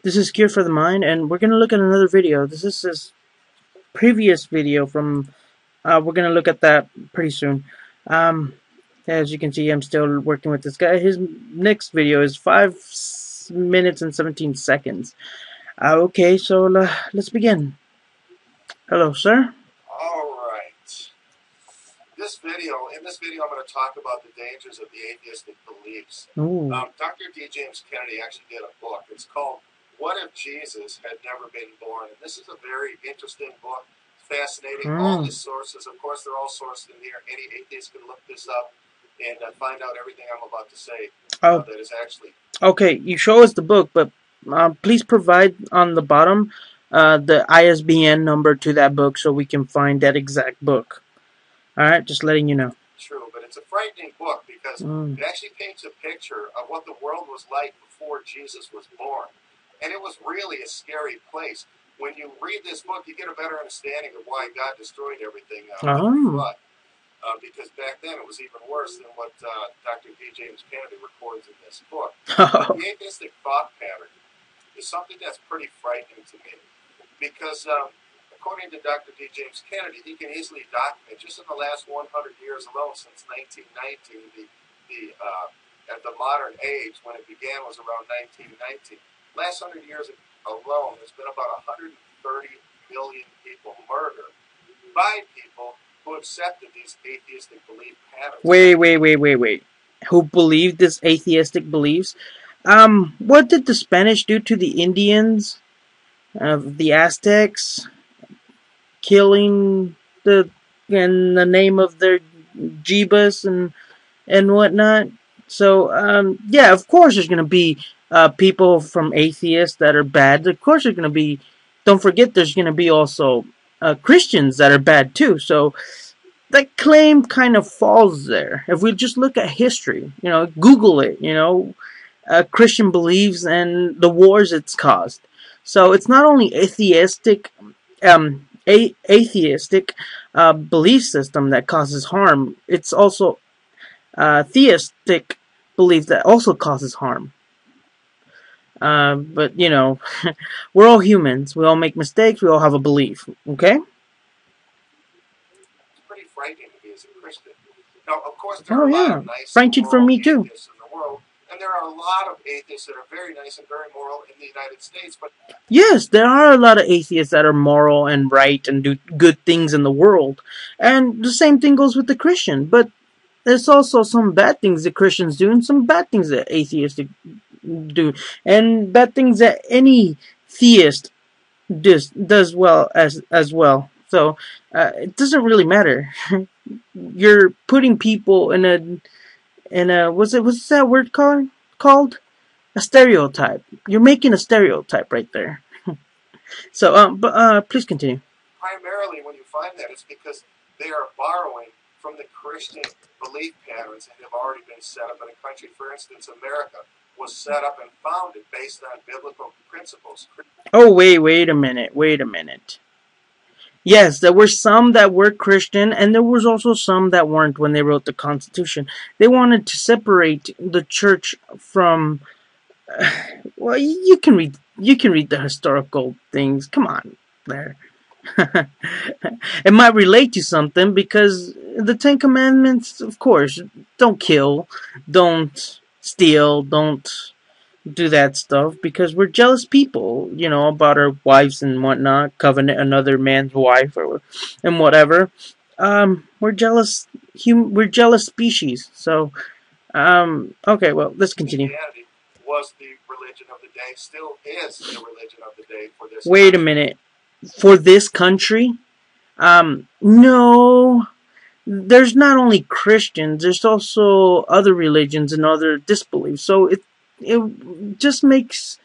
This is Cure for the Mind, and we're gonna look at another video. This is his previous video from. We're gonna look at that pretty soon. Um, as you can see, I'm still working with this guy. His next video is 5 minutes and 17 seconds. Okay, so let's begin. Hello, sir. Alright. In this video I'm going to talk about the dangers of the atheistic beliefs. Ooh. Dr. D. James Kennedy actually did a book. It's called What If Jesus Had Never Been Born? And this is a very interesting book. Fascinating. All the sources, of course, they're all sourced in here. Any atheist can look this up and find out everything I'm about to say that is actually... Okay, you show us the book, but please provide on the bottom the ISBN number to that book so we can find that exact book. Alright, just letting you know. True, but it's a frightening book because it actually paints a picture of what the world was like before Jesus was born. And it was really a scary place. When you read this book, you get a better understanding of why God destroyed everything with the flood. Because back then it was even worse than what Dr. D. James Kennedy records in this book. But the atheistic thought pattern is something that's pretty frightening to me. Because according to Dr. D. James Kennedy, he can easily document just in the last 100 years alone, since 1919, at the modern age, when it began was around 1919. Last 100 years alone, there's been about 130 million people murdered by people who accepted these atheistic belief patterns. Wait. Who believed this atheistic beliefs? What did the Spanish do to the Indians? The Aztecs? Killing in the name of their Jeebus and whatnot. So, yeah, of course there's going to be people from atheists that are bad. Of course there's going to be, don't forget there's going to be also Christians that are bad too. So that claim kind of falls there. If we just look at history, Google it, Christian beliefs and the wars it's caused. So it's not only atheistic belief system that causes harm, it's also theistic belief that also causes harm. But we're all humans. We all make mistakes. We all have a belief. Okay? It's pretty frightening to me as a Christian. Now, of course, there are a lot of nice frightening for me too. Atheists in the world, and there are a lot of atheists that are very nice and very moral in the United States. But yes, there are a lot of atheists that are moral and right and do good things in the world, and the same thing goes with the Christian. But there's also some bad things that Christians do and some bad things that atheists do, and bad things that any theist does well as well. So it doesn't really matter. You're putting people in a what's that word called a stereotype. You're making a stereotype right there. So please continue. Primarily, when you find that, it's because they are borrowing from the Christian belief patterns that have already been set up in a country. For instance, America was set up and founded based on biblical principles. Oh, wait a minute. Yes, there were some that were Christian, and there was also some that weren't when they wrote the Constitution. They wanted to separate the church from... well, you can read the historical things. Come on, there. It might relate to something because the Ten Commandments, of course, don't kill, don't steal, don't do that stuff because we're jealous people, about our wives and whatnot, covenant another man's wife and whatever. We're jealous species. So, okay, well, let's continue. Christianity was the religion of the day, still is the religion of the day for this Wait a minute. For this country? No. There's not only Christians, there's also other religions and other disbeliefs. So it just makes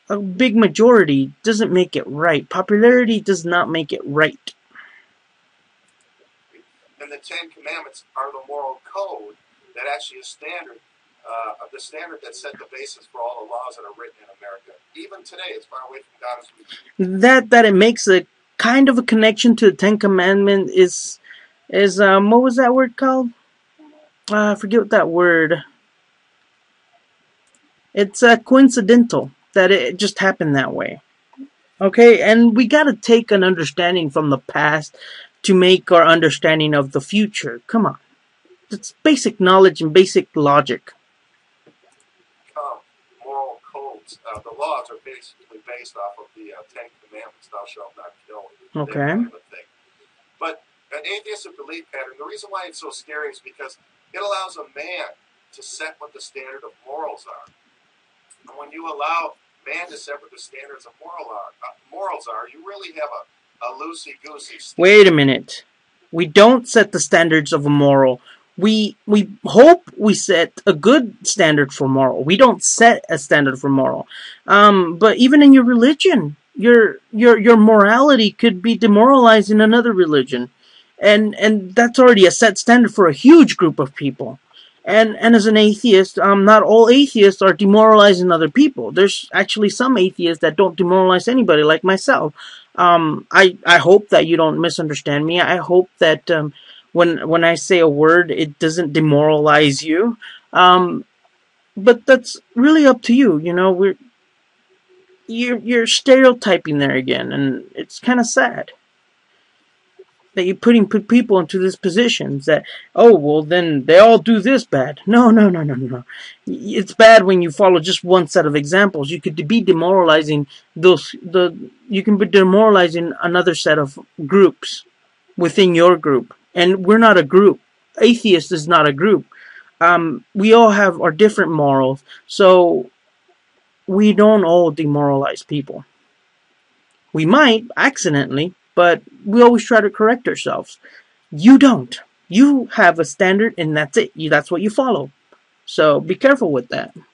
a big majority, doesn't make it right. Popularity does not make it right. And the Ten Commandments are the moral code that actually is standard, the standard that set the basis for all the laws that are written in America. Even today, as far away from God as we can. That it makes a kind of a connection to the Ten Commandments is what was that word called? I forget what that word. It's coincidental that it just happened that way. Okay, and we gotta take an understanding from the past to make our understanding of the future. Come on. It's basic knowledge and basic logic. Moral codes. The laws are basically based off of the Ten Commandments, thou shalt not kill, Okay. that kind of a thing. But an atheistic belief pattern, the reason why it's so scary is because it allows a man to set what the standard of morals are. And when you allow man to set what the standards of morals are, you really have a loosey-goosey standard. Wait a minute. We don't set the standards of a moral. We hope we set a good standard for moral. We don't set a standard for moral. But even in your religion, your morality could be demoralized in another religion. And that's already a set standard for a huge group of people. And as an atheist, not all atheists are demoralizing other people. There's actually some atheists that don't demoralize anybody, like myself. I hope that you don't misunderstand me. I hope that when I say a word, it doesn't demoralize you. But that's really up to you. You know, you're stereotyping there again, and it's kind of sad that you're putting people into these positions that, oh, well, then they all do this bad. No. It's bad when you follow just one set of examples. You could be demoralizing you can be demoralizing another set of groups within your group. And we're not a group. Atheist is not a group. We all have our different morals, so we don't all demoralize people. We might accidentally, but we always try to correct ourselves. You don't. You have a standard, and that's it. That's what you follow. So be careful with that. And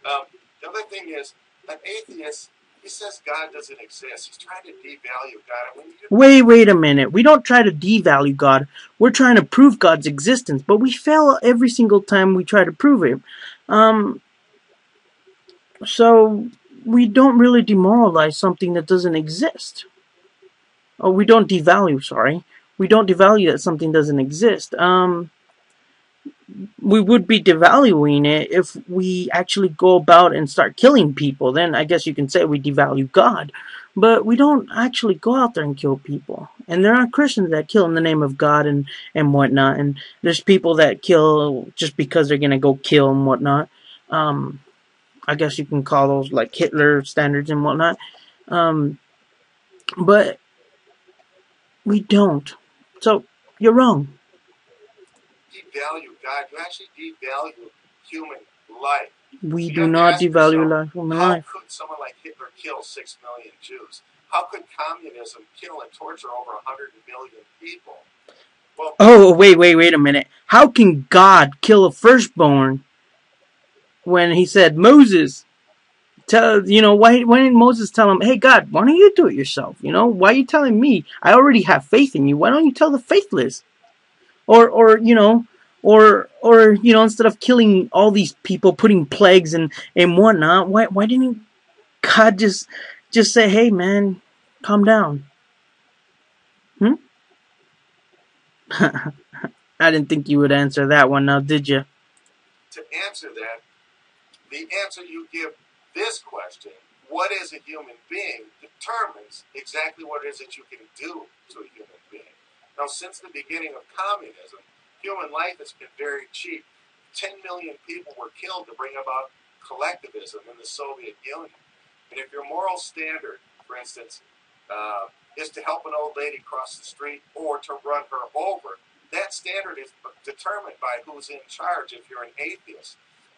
the other thing is, an atheist, he says God doesn't exist. He's trying to devalue God. Wait a minute. We don't try to devalue God. We're trying to prove God's existence, but we fail every single time we try to prove it. So we don't really demoralize something that doesn't exist. Oh, we don't devalue, sorry. We don't devalue that something doesn't exist. We would be devaluing it if we actually go about and start killing people. Then I guess you can say we devalue God. But we don't actually go out there and kill people. And there are Christians that kill in the name of God and whatnot. And there's people that kill just because they're going to go kill and whatnot. I guess you can call those like Hitler standards and whatnot. But we don't. So, you're wrong. Devalue God. You actually devalue human life. We do not devalue human life. How could someone like Hitler kill 6 million Jews? How could communism kill and torture over 100 million people? Well, oh, wait a minute. How can God kill a firstborn when he said, Moses, why didn't Moses tell him, hey, God, why don't you do it yourself? Why are you telling me? I already have faith in you. Why don't you tell the faithless? Or instead of killing all these people, putting plagues and whatnot, why didn't God just say, hey, man, calm down? I didn't think you would answer that one now, did you? To answer that, the answer you give this question, what is a human being, determines exactly what it is that you can do to a human being. Now, since the beginning of communism, human life has been very cheap. 10 million people were killed to bring about collectivism in the Soviet Union. And if your moral standard, for instance, is to help an old lady cross the street or to run her over, that standard is determined by who's in charge if you're an atheist.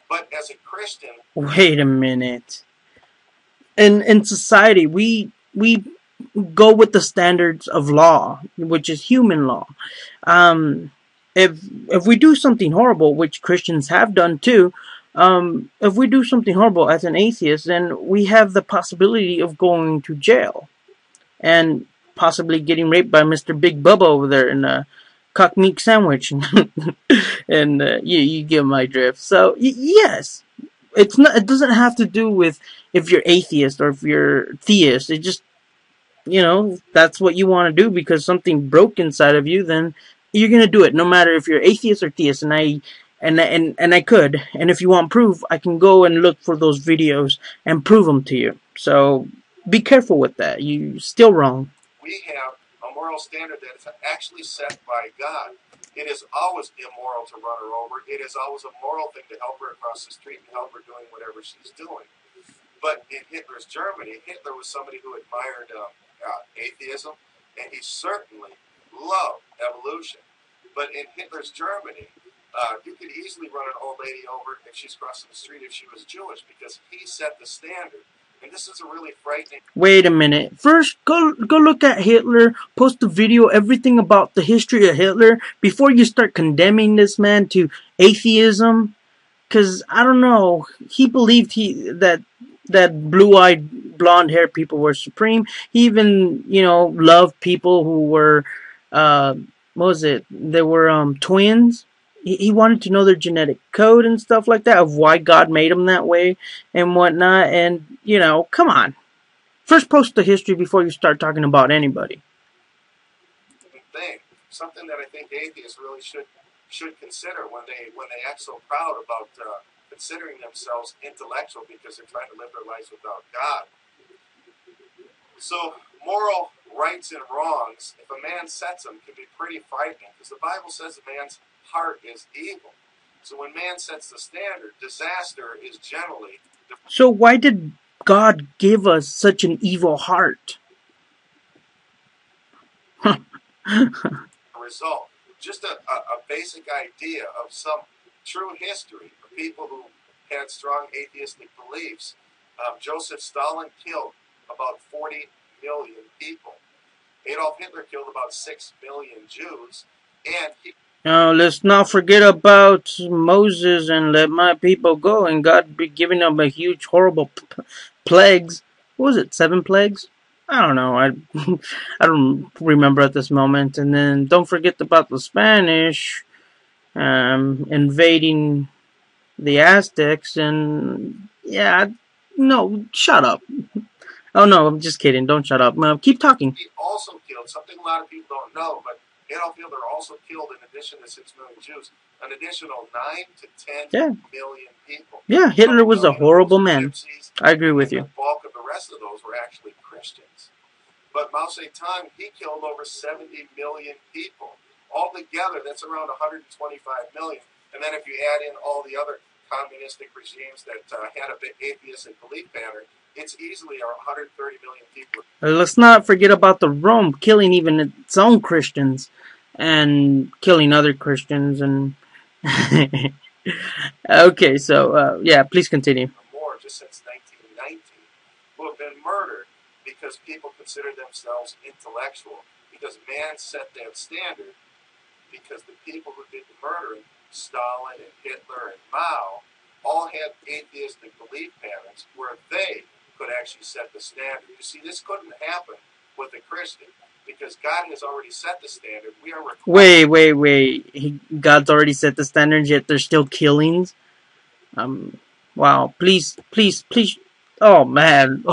But as a Christian... Wait a minute. In society, we go with the standards of law, which is human law. If we do something horrible, which Christians have done too, if we do something horrible as an atheist, then we have the possibility of going to jail and possibly getting raped by Mr. Big Bubba over there in a cock meat sandwich. And you get my drift. So yes, it doesn't have to do with if you're atheist or if you're theist. It just, that's what you want to do because something broke inside of you, then you're going to do it no matter if you're atheist or theist. And and I could. And if you want proof, I can go and look for those videos and prove them to you. So be careful with that. You're still wrong. We have a moral standard that is actually set by God. It is always immoral to run her over. It is always a moral thing to help her across the street and help her doing whatever she's doing. But in Hitler's Germany, Hitler was somebody who admired atheism, and he certainly loved evolution. But in Hitler's Germany, you could easily run an old lady over if she's crossing the street if she was Jewish, because he set the standard. And this is a really frightening... Wait a minute. First, go look at Hitler, post a video, everything about the history of Hitler, before you start condemning this man to atheism. Because, I don't know, he believed that blue-eyed, blonde-haired people were supreme. He even, loved people who were, what was it? They were twins. He wanted to know their genetic code and stuff like that, of why God made them that way and whatnot. And, come on. First post the history before you start talking about anybody. Something that I think atheists really should consider when they act so proud about considering themselves intellectual because they're trying to live their lives without God. So moral rights and wrongs, if a man sets them, can be pretty frightening, because the Bible says a man's heart is evil. So when man sets the standard, disaster is generally... So why did God give us such an evil heart? Result. Just a basic idea of some true history of people who had strong atheistic beliefs. Joseph Stalin killed about 40 million people. Adolf Hitler killed about 6 million Jews. And now, let's not forget about Moses and let my people go, and God be giving them a huge, horrible plagues. What was it, 7 plagues? I don't know. I don't remember at this moment. And then don't forget about the Spanish invading the Aztecs, and yeah, no, shut up. Oh no, I'm just kidding. Don't shut up. Keep talking. He also killed something a lot of people don't know, but Adolf Hitler also killed, in addition to 6 million Jews, an additional 9 to 10 million people. Yeah, Hitler was a horrible man. I agree with you. The bulk of the rest of those were actually Christians. But Mao Zedong, he killed over 70 million people. Altogether, that's around 125 million. And then if you add in all the other communistic regimes that had a bit atheistic belief pattern, it's easily 130 million people. Let's not forget about the Rome killing even its own Christians and killing other Christians. And okay, so yeah, please continue. More just since 1919, who have been murdered because people consider themselves intellectual, because man set that standard, because the people who did the murdering, Stalin and Hitler and Mao, all had atheistic belief patterns where they could actually set the standard. You see, this couldn't happen with a Christian, because God has already set the standard. We are wait. God's already set the standard, yet there's still killings? Wow, please. Oh, man.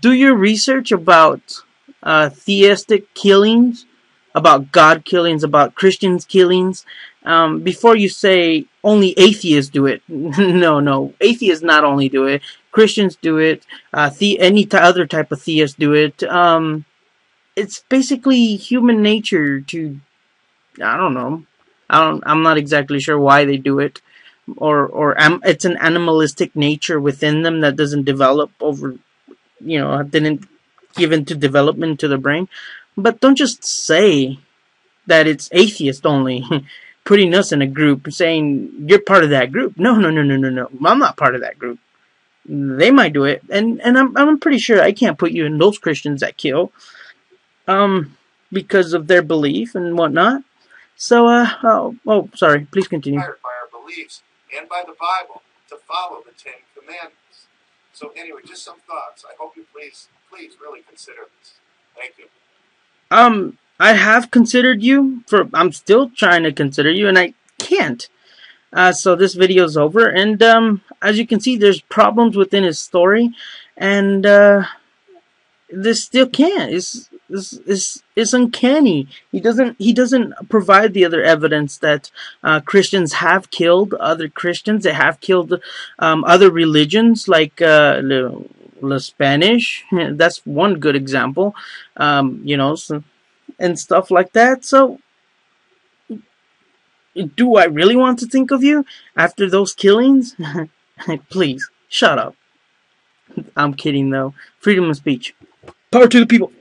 Do your research about theistic killings, about God killings, about Christians killings, before you say only atheists do it. No. Atheists not only do it. Christians do it. Any other type of theists do it. It's basically human nature to... I don't know. I'm not exactly sure why they do it. Or it's an animalistic nature within them that doesn't develop over, didn't give into development to the brain. But don't just say that it's atheist only, putting us in a group, saying you're part of that group. No. I'm not part of that group. They might do it, and I'm pretty sure I can't put you in those Christians that kill, because of their belief and whatnot. So, sorry, please continue. By our beliefs and by the Bible to follow the 10 Commandments. So anyway, just some thoughts. I hope you please really consider this. Thank you. I have considered you. I'm still trying to consider you, and I can't. So this video is over, and as you can see, there's problems within his story, and this still can't. is uncanny. He doesn't provide the other evidence that Christians have killed other Christians. They have killed other religions like the Spanish. That's one good example. So, and stuff like that. So, do I really want to think of you after those killings? Please shut up. I'm kidding though. Freedom of speech. Power to the people.